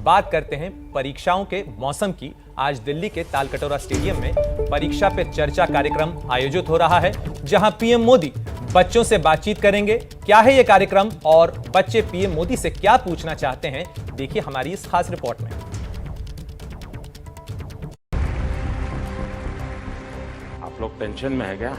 बात करते हैं परीक्षाओं के मौसम की। आज दिल्ली के तालकटोरा स्टेडियम में परीक्षा पे चर्चा कार्यक्रम आयोजित हो रहा है, जहां पीएम मोदी बच्चों से बातचीत करेंगे। क्या है यह कार्यक्रम और बच्चे पीएम मोदी से क्या पूछना चाहते हैं, देखिए हमारी इस खास रिपोर्ट में। आप लोग टेंशन में है क्या?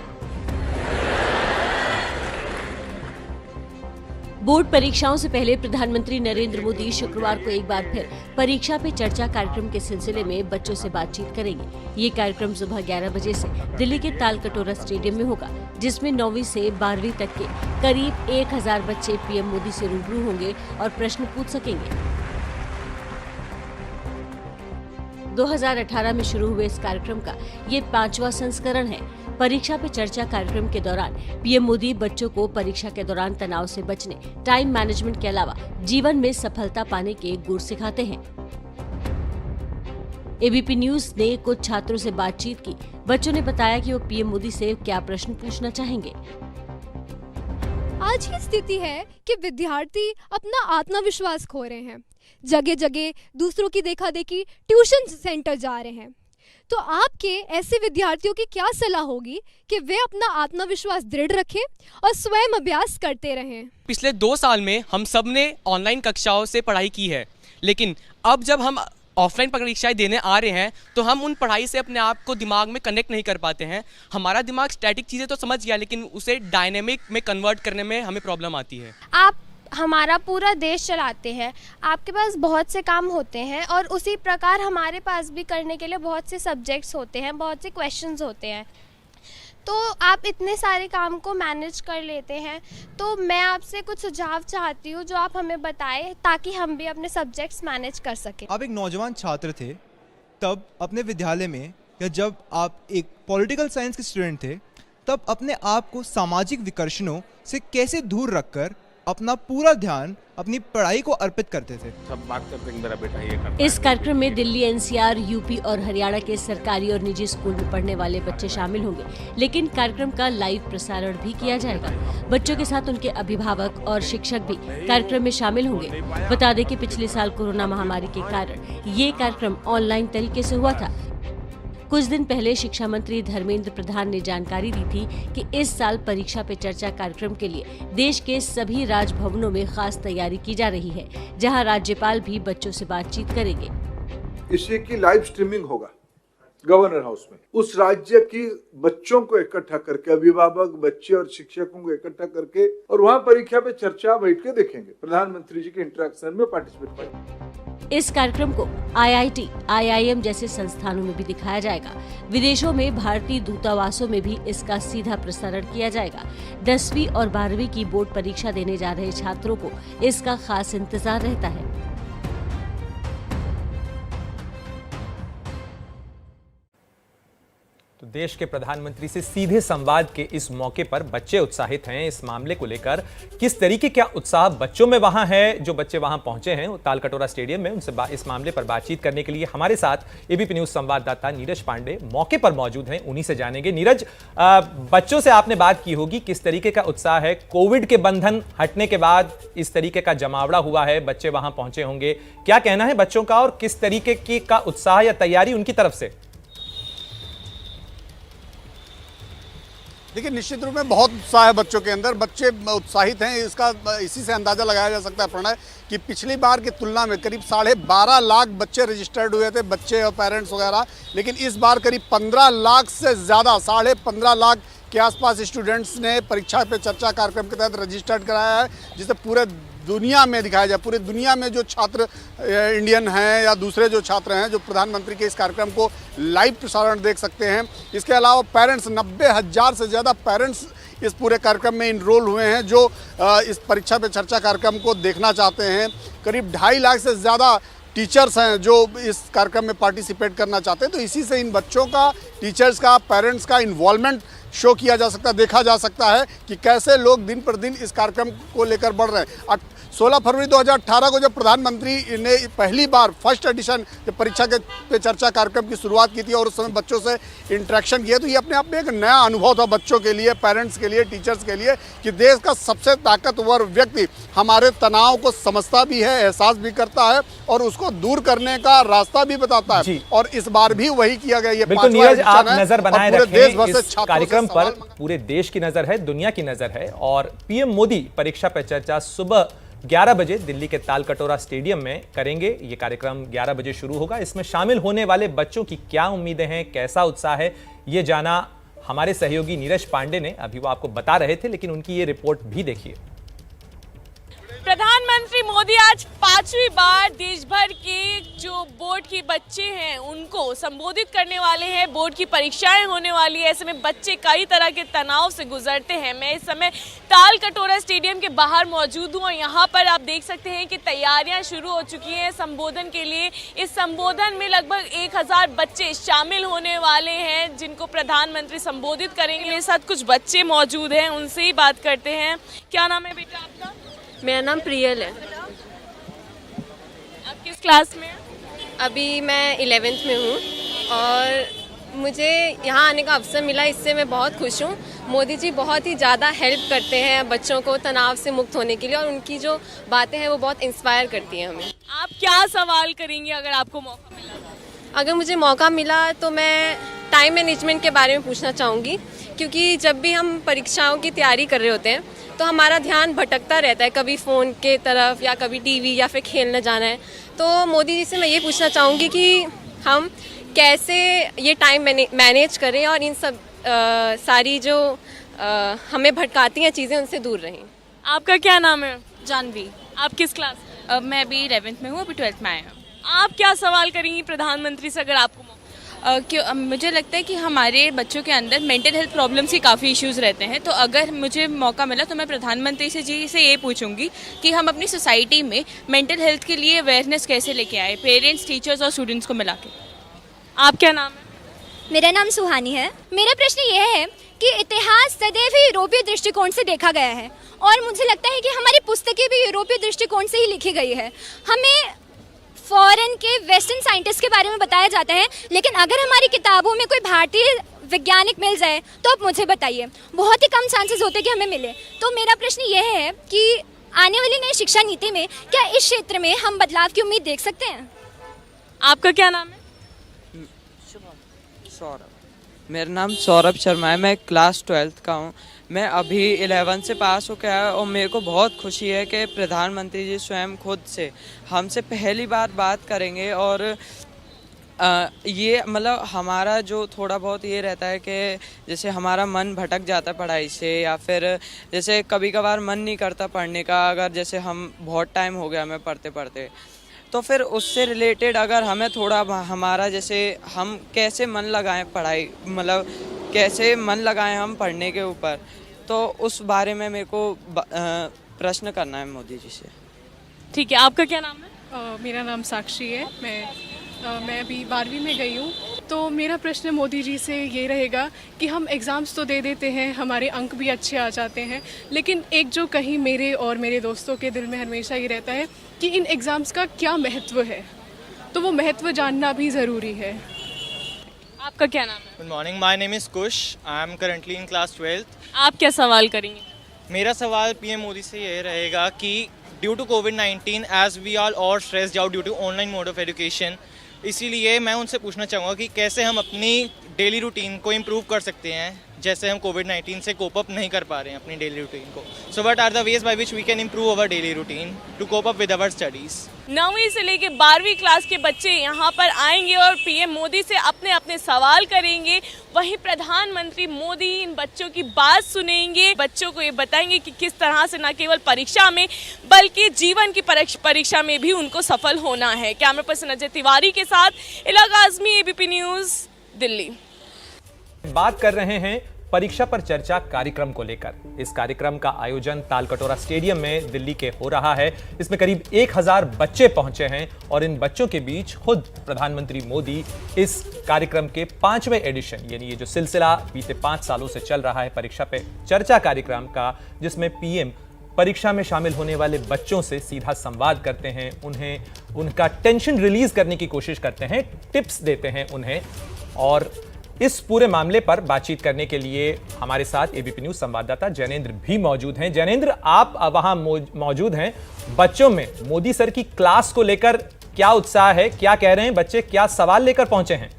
बोर्ड परीक्षाओं से पहले प्रधानमंत्री नरेंद्र मोदी शुक्रवार को एक बार फिर परीक्षा पे चर्चा कार्यक्रम के सिलसिले में बच्चों से बातचीत करेंगे। ये कार्यक्रम सुबह 11 बजे से दिल्ली के तालकटोरा स्टेडियम में होगा, जिसमें 9वीं से 12वीं तक के करीब 1000 बच्चे पीएम मोदी से रूबरू होंगे और प्रश्न पूछ सकेंगे। 2018 में शुरू हुए इस कार्यक्रम का ये 5वां संस्करण है। परीक्षा पे चर्चा कार्यक्रम के दौरान पीएम मोदी बच्चों को परीक्षा के दौरान तनाव से बचने, टाइम मैनेजमेंट के अलावा जीवन में सफलता पाने के गुर सिखाते हैं। एबीपी न्यूज ने कुछ छात्रों से बातचीत की। बच्चों ने बताया कि वो पीएम मोदी से क्या प्रश्न पूछना चाहेंगे। आज की स्थिति है कि विद्यार्थी अपना आत्मविश्वास खो रहे हैं, जगह जगह दूसरों की देखा देखी ट्यूशन सेंटर जा रहे हैं। तो आपके ऐसे विद्यार्थियों की क्या सलाह होगी कि वे अपना आत्मविश्वास दृढ़ रखें और स्वयं अभ्यास करते रहें? पिछले 2 साल में हम सब ने ऑनलाइन कक्षाओं से पढ़ाई की है, लेकिन अब जब हम ऑफलाइन परीक्षाएं देने आ रहे हैं तो हम उन पढ़ाई से अपने आप को दिमाग में कनेक्ट नहीं कर पाते हैं। हमारा दिमाग स्टैटिक चीज़ें तो समझ गया, लेकिन उसे डायनेमिक में कन्वर्ट करने में हमें प्रॉब्लम आती है। आप हमारा पूरा देश चलाते हैं, आपके पास बहुत से काम होते हैं और उसी प्रकार हमारे पास भी करने के लिए बहुत से सब्जेक्ट्स होते हैं, बहुत से क्वेश्चंस होते हैं। तो आप इतने सारे काम को मैनेज कर लेते हैं, तो मैं आपसे कुछ सुझाव चाहती हूँ जो आप हमें बताएं ताकि हम भी अपने सब्जेक्ट्स मैनेज कर सकें। आप एक नौजवान छात्र थे, तब अपने विद्यालय में, या जब आप एक पॉलिटिकल साइंस के स्टूडेंट थे, तब अपने आप को सामाजिक विकर्षणों से कैसे दूर रखकर अपना पूरा ध्यान अपनी पढ़ाई को अर्पित करते थे? सब बात करते हैं, मेरा बेटा ये करता है। इस कार्यक्रम में दिल्ली, एनसीआर, यूपी और हरियाणा के सरकारी और निजी स्कूल में पढ़ने वाले बच्चे शामिल होंगे, लेकिन कार्यक्रम का लाइव प्रसारण भी किया जाएगा। बच्चों के साथ उनके अभिभावक और शिक्षक भी कार्यक्रम में शामिल होंगे। बता दें कि पिछले साल कोरोना महामारी के कारण ये कार्यक्रम ऑनलाइन तरीके से हुआ था। कुछ दिन पहले शिक्षा मंत्री धर्मेंद्र प्रधान ने जानकारी दी थी कि इस साल परीक्षा पे चर्चा कार्यक्रम के लिए देश के सभी राजभवनों में खास तैयारी की जा रही है, जहां राज्यपाल भी बच्चों से बातचीत करेंगे। इसी की लाइव स्ट्रीमिंग होगा गवर्नर हाउस में। उस राज्य की बच्चों को इकट्ठा करके, अभिभावक, बच्चे और शिक्षकों को इकट्ठा करके, और वहां परीक्षा पे चर्चा बैठ के देखेंगे। प्रधानमंत्री जी के इंटरेक्शन में पार्टिसिपेट करेंगे। इस कार्यक्रम को आईआईटी, आईआईएम जैसे संस्थानों में भी दिखाया जाएगा। विदेशों में भारतीय दूतावासों में भी इसका सीधा प्रसारण किया जाएगा। 10वीं और 12वीं की बोर्ड परीक्षा देने जा रहे छात्रों को इसका खास इंतजार रहता है। तो देश के प्रधानमंत्री से सीधे संवाद के इस मौके पर बच्चे उत्साहित हैं। इस मामले को लेकर किस तरीके का उत्साह बच्चों में वहां है, जो बच्चे वहां पहुंचे हैं तालकटोरा स्टेडियम में, उनसे इस मामले पर बातचीत करने के लिए हमारे साथ एबीपी न्यूज संवाददाता नीरज पांडे मौके पर मौजूद हैं। उन्हीं से जानेंगे। नीरज, बच्चों से आपने बात की होगी, किस तरीके का उत्साह है? कोविड के बंधन हटने के बाद इस तरीके का जमावड़ा हुआ है, बच्चे वहां पहुंचे होंगे, क्या कहना है बच्चों का और किस तरीके की का उत्साह या तैयारी उनकी तरफ से? देखिए, निश्चित रूप में बहुत उत्साह है बच्चों के अंदर। बच्चे उत्साहित हैं। इसका इसी से अंदाज़ा लगाया जा सकता है प्रणय कि पिछली बार की तुलना में करीब 12.5 लाख बच्चे रजिस्टर्ड हुए थे, बच्चे और पेरेंट्स वगैरह, लेकिन इस बार करीब 15 लाख से ज़्यादा, 15.5 लाख के आसपास स्टूडेंट्स ने परीक्षा पे चर्चा कार्यक्रम के तहत रजिस्टर्ड कराया है, जिसे पूरे दुनिया में दिखाया जाए। पूरी दुनिया में जो छात्र इंडियन हैं या दूसरे जो छात्र हैं, जो प्रधानमंत्री के इस कार्यक्रम को लाइव प्रसारण देख सकते हैं। इसके अलावा पेरेंट्स, 90,000 से ज़्यादा पेरेंट्स इस पूरे कार्यक्रम में इनरोल हुए हैं, जो इस परीक्षा पे चर्चा कार्यक्रम को देखना चाहते हैं। करीब 2.5 लाख से ज़्यादा टीचर्स हैं जो इस कार्यक्रम में पार्टिसिपेट करना चाहते हैं। तो इसी से इन बच्चों का, टीचर्स का, पेरेंट्स का इन्वॉल्वमेंट शो किया जा सकता है, देखा जा सकता है कि कैसे लोग दिन पर दिन इस कार्यक्रम को लेकर बढ़ रहे हैं। 16 फरवरी 2018 को जब प्रधानमंत्री ने पहली बार फर्स्ट एडिशन जब परीक्षा के पे चर्चा कार्यक्रम की शुरुआत की थी और उस समय बच्चों से इंटरेक्शन किया, तो ये अपने आप में एक नया अनुभव था बच्चों के लिए, पेरेंट्स के लिए, टीचर्स के लिए, कि देश का सबसे ताकतवर व्यक्ति हमारे तनाव को समझता भी है, एहसास भी करता है और उसको दूर करने का रास्ता भी बताता है। और इस बार भी वही किया गया। ये बिल्कुल नीरज, आप नजर बनाए रखें इस कार्यक्रम पर। पूरे देश की नजर है, दुनिया की नजर है और पीएम मोदी परीक्षा पे चर्चा सुबह 11 बजे दिल्ली के तालकटोरा स्टेडियम में करेंगे। ये कार्यक्रम 11 बजे शुरू होगा। इसमें शामिल होने वाले बच्चों की क्या उम्मीदें हैं, कैसा उत्साह है, ये जाना हमारे सहयोगी नीरज पांडे ने। अभी वो आपको बता रहे थे, लेकिन उनकी ये रिपोर्ट भी देखिए। प्रधानमंत्री मोदी आज 5वीं बार देश भर के जो बोर्ड के बच्चे हैं उनको संबोधित करने वाले हैं। बोर्ड की परीक्षाएं होने वाली है, ऐसे में बच्चे कई तरह के तनाव से गुजरते हैं। मैं इस समय तालकटोरा स्टेडियम के बाहर मौजूद हूँ और यहाँ पर आप देख सकते हैं कि तैयारियां शुरू हो चुकी हैं संबोधन के लिए। इस संबोधन में लगभग 1000 बच्चे शामिल होने वाले हैं जिनको प्रधानमंत्री संबोधित करेंगे। मेरे साथ कुछ बच्चे मौजूद हैं, उनसे ही बात करते हैं। क्या नाम है बेटा आपका? मेरा नाम प्रियल है। आप किस क्लास में हैं? अभी मैं 11th में हूँ और मुझे यहाँ आने का अवसर मिला, इससे मैं बहुत खुश हूँ। मोदी जी बहुत ही ज़्यादा हेल्प करते हैं बच्चों को तनाव से मुक्त होने के लिए और उनकी जो बातें हैं वो बहुत इंस्पायर करती हैं हमें। आप क्या सवाल करेंगे अगर आपको मौका मिला? अगर मुझे मौका मिला तो मैं टाइम मैनेजमेंट के बारे में पूछना चाहूँगी, क्योंकि जब भी हम परीक्षाओं की तैयारी कर रहे होते हैं तो हमारा ध्यान भटकता रहता है, कभी फ़ोन के तरफ या कभी टीवी या फिर खेलने जाना है। तो मोदी जी से मैं ये पूछना चाहूँगी कि हम कैसे ये टाइम मैनेज करें और इन सब सारी जो हमें भटकाती हैं चीज़ें उनसे दूर रहें। आपका क्या नाम है? जानवी। आप किस क्लास? मैं अभी 11th में हूँ, अभी 12th में आए हैं। आप क्या सवाल करेंगी प्रधानमंत्री से अगर आपको क्यों? मुझे लगता है कि हमारे बच्चों के अंदर मेंटल हेल्थ प्रॉब्लम्स के काफ़ी इश्यूज़ रहते हैं, तो अगर मुझे मौका मिला तो मैं प्रधानमंत्री जी से ये पूछूंगी कि हम अपनी सोसाइटी में मेंटल हेल्थ के लिए अवेयरनेस कैसे लेके आए, पेरेंट्स, टीचर्स और स्टूडेंट्स को मिला के। आप क्या नाम है? मेरा नाम सुहानी है। मेरा प्रश्न यह है कि इतिहास सदैव ही यूरोपीय दृष्टिकोण से देखा गया है और मुझे लगता है कि हमारी पुस्तकें भी यूरोपीय दृष्टिकोण से ही लिखी गई है। हमें फॉरेन के वेस्टर्न साइंटिस्ट के बारे में बताया जाता है, लेकिन अगर हमारी किताबों में कोई भारतीय वैज्ञानिक मिल जाए तो आप मुझे बताइए। बहुत ही कम चांसेस होते हैं कि हमें मिले। तो मेरा प्रश्न यह है कि आने वाली नई शिक्षा नीति में क्या इस क्षेत्र में हम बदलाव की उम्मीद देख सकते हैं? आपका क्या नाम है? सौरभ। मेरा नाम सौरभ शर्मा है। मैं क्लास 12th का हूँ। मैं अभी 11th से पास होकर आया और मेरे को बहुत खुशी है कि प्रधानमंत्री जी स्वयं खुद से हमसे पहली बार बात करेंगे और ये मतलब हमारा जो थोड़ा बहुत ये रहता है कि जैसे हमारा मन भटक जाता है पढ़ाई से, या फिर जैसे कभी कभार मन नहीं करता पढ़ने का, अगर जैसे हम बहुत टाइम हो गया हमें पढ़ते पढ़ते, तो फिर उससे रिलेटेड अगर हमें थोड़ा हमारा जैसे हम कैसे मन लगाएं पढ़ाई, मतलब कैसे मन लगाएं हम पढ़ने के ऊपर, तो उस बारे में मेरे को प्रश्न करना है मोदी जी से। ठीक है, आपका क्या नाम है? मेरा नाम साक्षी है। मैं अभी 12वीं में गई हूँ। तो मेरा प्रश्न मोदी जी से ये रहेगा कि हम एग्ज़ाम्स तो दे देते हैं, हमारे अंक भी अच्छे आ जाते हैं, लेकिन एक जो कहीं मेरे और मेरे दोस्तों के दिल में हमेशा ये रहता है कि इन एग्ज़ाम्स का क्या महत्व है, तो वो महत्व जानना भी ज़रूरी है। आपका क्या नाम है? Good morning, my name is Kush. I am currently in class 12th। आप क्या सवाल करेंगे? मेरा सवाल पीएम मोदी से ये रहेगा कि ड्यू टू कोविड-19 as we are all stressed out due to online mode of education, इसीलिए मैं उनसे पूछना चाहूँगा कि कैसे हम अपनी डेली रूटीन को इम्प्रूव कर सकते हैं, जैसे हम कोविड-19 से कोप अप नहीं कर पा रहे हैं अपनी डेली रूटीन को। So what are the ways by which we can improve our daily routine to cope up with our studies. 9वीं से लेके 12वीं क्लास के बच्चे यहाँ पर आएंगे और पीएम मोदी से अपने अपने सवाल करेंगे। वहीं प्रधानमंत्री मोदी इन बच्चों की बात सुनेंगे, बच्चों को ये बताएंगे कि किस तरह से न केवल परीक्षा में बल्कि जीवन की परीक्षा में भी उनको सफल होना है। कैमरा पर्सन अजय तिवारी के साथ इलाका आजमी, एबीपी न्यूज़, दिल्ली। बात कर रहे हैं परीक्षा पर चर्चा कार्यक्रम को लेकर। इस कार्यक्रम का आयोजन तालकटोरा स्टेडियम में दिल्ली के हो रहा है। इसमें करीब 1000 बच्चे पहुंचे हैं और इन बच्चों के बीच खुद प्रधानमंत्री मोदी इस कार्यक्रम के 5वें एडिशन, यानी ये जो सिलसिला बीते 5 सालों से चल रहा है परीक्षा पे चर्चा कार्यक्रम का, जिसमें पीएम परीक्षा में शामिल होने वाले बच्चों से सीधा संवाद करते हैं, उन्हें उनका टेंशन रिलीज करने की कोशिश करते हैं, टिप्स देते हैं उन्हें। और इस पूरे मामले पर बातचीत करने के लिए हमारे साथ एबीपी न्यूज संवाददाता जैनेंद्र भी मौजूद हैं। जैनेंद्र, आप वहां मौजूद हैं। बच्चों में मोदी सर की क्लास को लेकर क्या उत्साह है, क्या कह रहे हैं बच्चे, क्या सवाल लेकर पहुंचे हैं?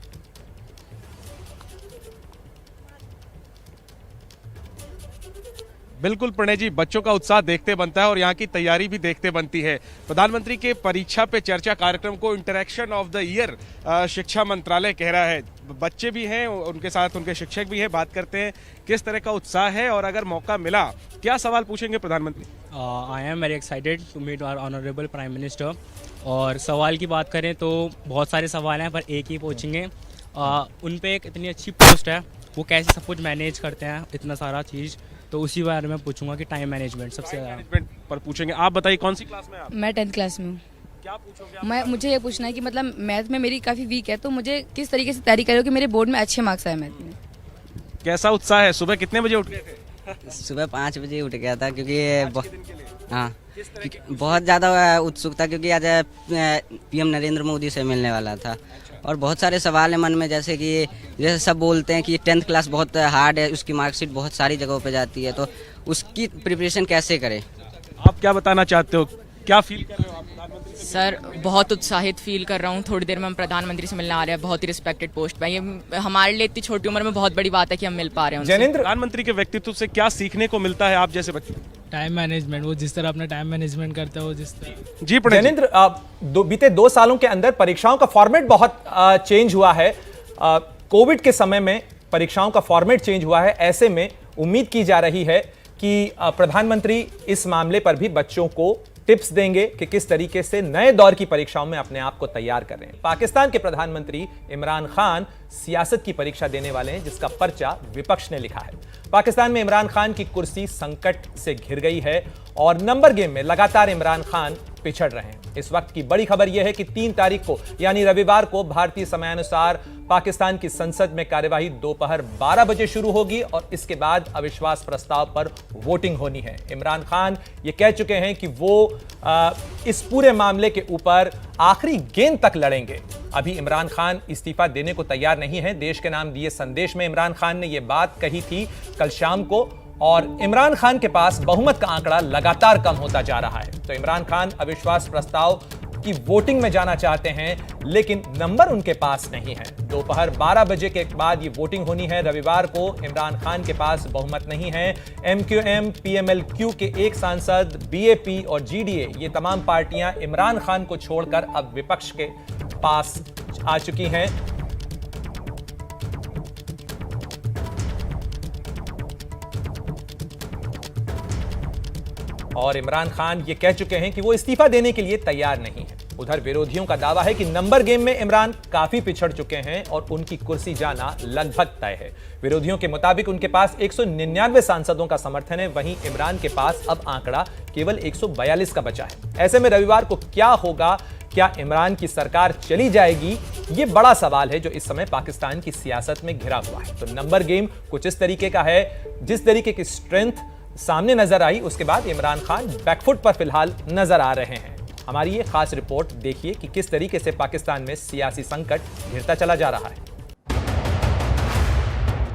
बिल्कुल प्रणय जी, बच्चों का उत्साह देखते बनता है और यहाँ की तैयारी भी देखते बनती है। प्रधानमंत्री के परीक्षा पे चर्चा कार्यक्रम को इंटरेक्शन ऑफ द ईयर शिक्षा मंत्रालय कह रहा है। बच्चे भी हैं, उनके साथ उनके शिक्षक भी हैं। बात करते हैं किस तरह का उत्साह है और अगर मौका मिला क्या सवाल पूछेंगे प्रधानमंत्री? I am very excited to meet our honourable prime minister. और सवाल की बात करें तो बहुत सारे सवाल हैं, पर एक ही पूछेंगे। उन पे एक इतनी अच्छी पोस्ट है, वो कैसे सब कुछ मैनेज करते हैं, इतना सारा चीज़, तो उसी बारे में पूछूंगा कि टाइम मैनेजमेंट सबसे ज़्यादा पर पूछेंगे। आप बताइए कौन सी क्लास में आप? मैं 10th क्लास में हूँ। क्या पूछोगे? मुझे ये पूछना है कि मतलब मैथ में मेरी काफ़ी वीक है, तो मुझे किस तरीके से तैयारी करो कि मेरे बोर्ड में अच्छे मार्क्स आए मैथ में। कैसा उत्साह है? सुबह कितने बजे उठ गए थे? सुबह 5 बजे उठ गया था, क्योंकि हाँ बहुत ज़्यादा उत्सुकता, क्योंकि आज पीएम नरेंद्र मोदी से मिलने वाला था। और बहुत सारे सवाल है मन में, जैसे सब बोलते हैं कि 10th क्लास बहुत हार्ड है, उसकी मार्कशीट बहुत सारी जगहों पे जाती है, तो उसकी प्रिपरेशन कैसे करें? आप क्या बताना चाहते हो, क्या फील कर रहे हो आप? सर, बहुत उत्साहित फील कर रहा हूँ। थोड़ी देर में हम प्रधानमंत्री से मिलने आ रहे हैं, बहुत ही रिस्पेक्टेड पोस्ट पे। ये हमारे लिए इतनी छोटी उम्र में बहुत बड़ी बात है कि हम मिल पा रहे हैं। जैनेंद्र, प्रधानमंत्री के व्यक्तित्व से क्या सीखने को मिलता है आप जैसे बच्चों? टाइम मैनेजमेंट, वो जिस तरह अपना टाइम मैनेजमेंट करता है, वो जिस तरह। जी जैनेंद्र, बीते 2 सालों के अंदर परीक्षाओं का फॉर्मेट बहुत चेंज हुआ है। कोविड के समय में परीक्षाओं का फॉर्मेट चेंज हुआ है। ऐसे में उम्मीद की जा रही है कि प्रधानमंत्री इस मामले पर भी बच्चों को टिप्स देंगे कि किस तरीके से नए दौर की परीक्षाओं में अपने आप को तैयार कर रहे हैं। पाकिस्तान के प्रधानमंत्री इमरान खान सियासत की परीक्षा देने वाले हैं, जिसका पर्चा विपक्ष ने लिखा है। पाकिस्तान में इमरान खान की कुर्सी संकट से घिर गई है और नंबर गेम में लगातार इमरान खान पिछड़ रहे हैं। इस वक्त की बड़ी खबर यह है कि 3 तारीख को यानी रविवार को भारतीय समयानुसार पाकिस्तान की संसद में कार्यवाही दोपहर 12 बजे शुरू होगी और इसके बाद अविश्वास प्रस्ताव पर वोटिंग होनी है। इमरान खान ये कह चुके हैं कि वो इस पूरे मामले के ऊपर आखिरी गेंद तक लड़ेंगे। अभी इमरान खान इस्तीफा देने को तैयार नहीं है। देश के नाम दिए संदेश में इमरान खान ने यह बात कही थी कल शाम को, और इमरान खान के पास बहुमत का आंकड़ा लगातार कम होता जा रहा है। तो इमरान खान अविश्वास प्रस्ताव की वोटिंग में जाना चाहते हैं, लेकिन नंबर उनके पास नहीं है। दोपहर 12 बजे के बाद ये वोटिंग होनी है। रविवार को इमरान खान के पास बहुमत नहीं है। MQM, PMLQ के एक सांसद, BAP और GDA, ये तमाम पार्टियां इमरान खान को छोड़कर अब विपक्ष के पास आ चुकी हैं। और इमरान खान ये कह चुके हैं कि वो इस्तीफा देने के लिए तैयार नहीं है। उधर विरोधियों का दावा है कि नंबर गेम में इमरान काफी पिछड़ चुके हैं और उनकी कुर्सी जाना लगभग तय है। विरोधियों के मुताबिक उनके पास 199 सांसदों का समर्थन है, वहीं इमरान के पास अब आंकड़ा केवल 142 का बचा है। ऐसे में रविवार को क्या होगा? क्या इमरान की सरकार चली जाएगी? ये बड़ा सवाल है जो इस समय पाकिस्तान की सियासत में घिरा हुआ है। तो नंबर गेम कुछ इस तरीके का है, जिस तरीके की स्ट्रेंथ सामने नजर आई उसके बाद इमरान खान बैकफुट पर फिलहाल नजर आ रहे हैं। हमारी ये खास रिपोर्ट देखिए कि किस तरीके से पाकिस्तान में सियासी संकट घिरता चला जा रहा है।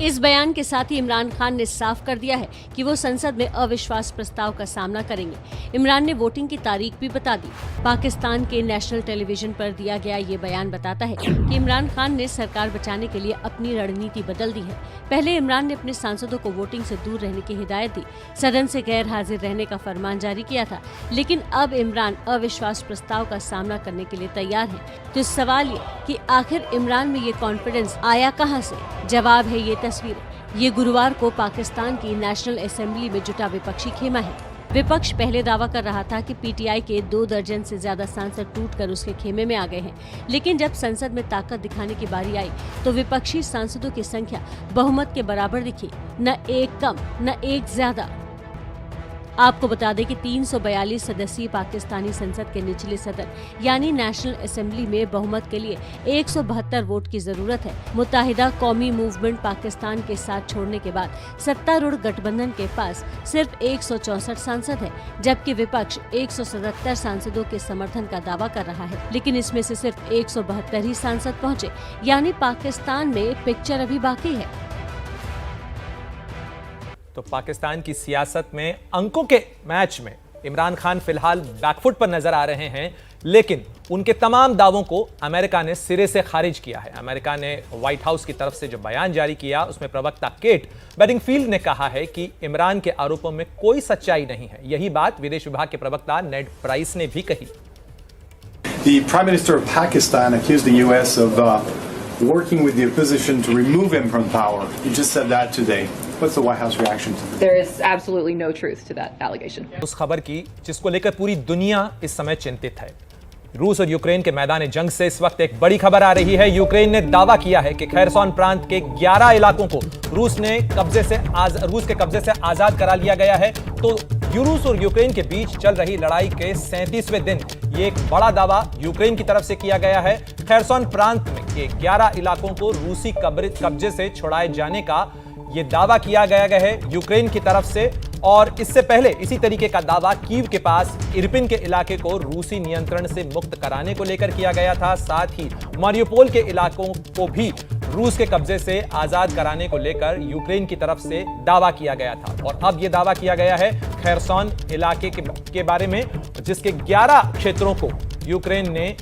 इस बयान के साथ ही इमरान खान ने साफ कर दिया है कि वो संसद में अविश्वास प्रस्ताव का सामना करेंगे। इमरान ने वोटिंग की तारीख भी बता दी। पाकिस्तान के नेशनल टेलीविजन पर दिया गया ये बयान बताता है कि इमरान खान ने सरकार बचाने के लिए अपनी रणनीति बदल दी है। पहले इमरान ने अपने सांसदों को वोटिंग से दूर रहने की हिदायत दी, सदन से गैर हाजिर रहने का फरमान जारी किया था, लेकिन अब इमरान अविश्वास प्रस्ताव का सामना करने के लिए तैयार है। तो सवाल ये कि आखिर इमरान में ये कॉन्फिडेंस आया कहां से? जवाब है ये तस्वीर। ये गुरुवार को पाकिस्तान की नेशनल असेंबली में जुटा विपक्षी खेमा है। विपक्ष पहले दावा कर रहा था कि पीटीआई के 2 दर्जन से ज्यादा सांसद टूटकर उसके खेमे में आ गए हैं, लेकिन जब संसद में ताकत दिखाने की बारी आई तो विपक्षी सांसदों की संख्या बहुमत के बराबर दिखी, न एक कम न एक ज्यादा। आपको बता दें कि 342 सदस्यीय पाकिस्तानी संसद के निचले सदन यानी नेशनल असेंबली में बहुमत के लिए 172 वोट की जरूरत है। मुत्ताहिदा कौमी मूवमेंट पाकिस्तान के साथ छोड़ने के बाद सत्तारूढ़ गठबंधन के पास सिर्फ 164 सांसद है, जबकि विपक्ष 177 सांसदों के समर्थन का दावा कर रहा है, लेकिन इसमें से सिर्फ 172 ही सांसद पहुंचे, यानी पाकिस्तान में पिक्चर अभी बाकी है। तो पाकिस्तान की सियासत में अंकों के मैच में इमरान खान फिलहाल बैकफुट पर नजर आ रहे हैं, लेकिन उनके तमाम दावों को अमेरिका ने सिरे से खारिज किया है। अमेरिका ने व्हाइट हाउस की तरफ से जो बयान जारी किया उसमें प्रवक्ता केट बेडिंगफील्ड ने कहा है कि इमरान के आरोपों में कोई सच्चाई नहीं है। यही बात विदेश विभाग के प्रवक्ता नेड प्राइस ने भी कही। The Prime Minister of Pakistan accused the US of working with the opposition to remove him from power. You just said that today. What's the White House reaction to that? There is absolutely no truth to that allegation. उस खबर की जिसको लेकर पूरी दुनिया इस समय चिंतित है। रूस और यूक्रेन के मैदान जंग से इस वक्त एक बड़ी खबर आ रही है। यूक्रेन ने दावा किया है कि खैरसॉन प्रांत के 11 इलाकों को रूस के कब्जे से आजाद करा लिया गया है। तो रूस और यूक्रेन के बीच चल रही लड़ाई के 37वें दिन ये एक बड़ा दावा यूक्रेन की तरफ से किया गया है। खैरसॉन प्रांत में के 11 इलाकों को रूसी कब्जे से छुड़ाए जाने का ये दावा किया गया है यूक्रेन की तरफ से। और इससे पहले इसी तरीके का दावा कीव के पास इरपिन के इलाके को रूसी नियंत्रण से मुक्त कराने को लेकर किया गया था। साथ ही मारियोपोल के इलाकों को भी रूस के कब्जे से आजाद कराने को लेकर यूक्रेन की तरफ से दावा किया गया था। और अब यह दावा किया गया है खैरसॉन इलाके के बारे में, जिसके 11 क्षेत्रों को यूक्रेन ने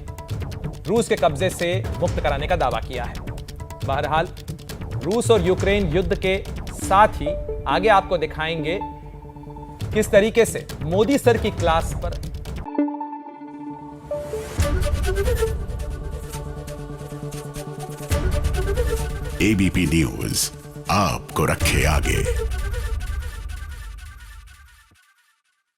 रूस के कब्जे से मुक्त कराने का दावा किया है। बहरहाल रूस और यूक्रेन युद्ध के साथ ही आगे आपको दिखाएंगे किस तरीके से मोदी सर की क्लास पर एबीपी न्यूज आपको रखे आगे।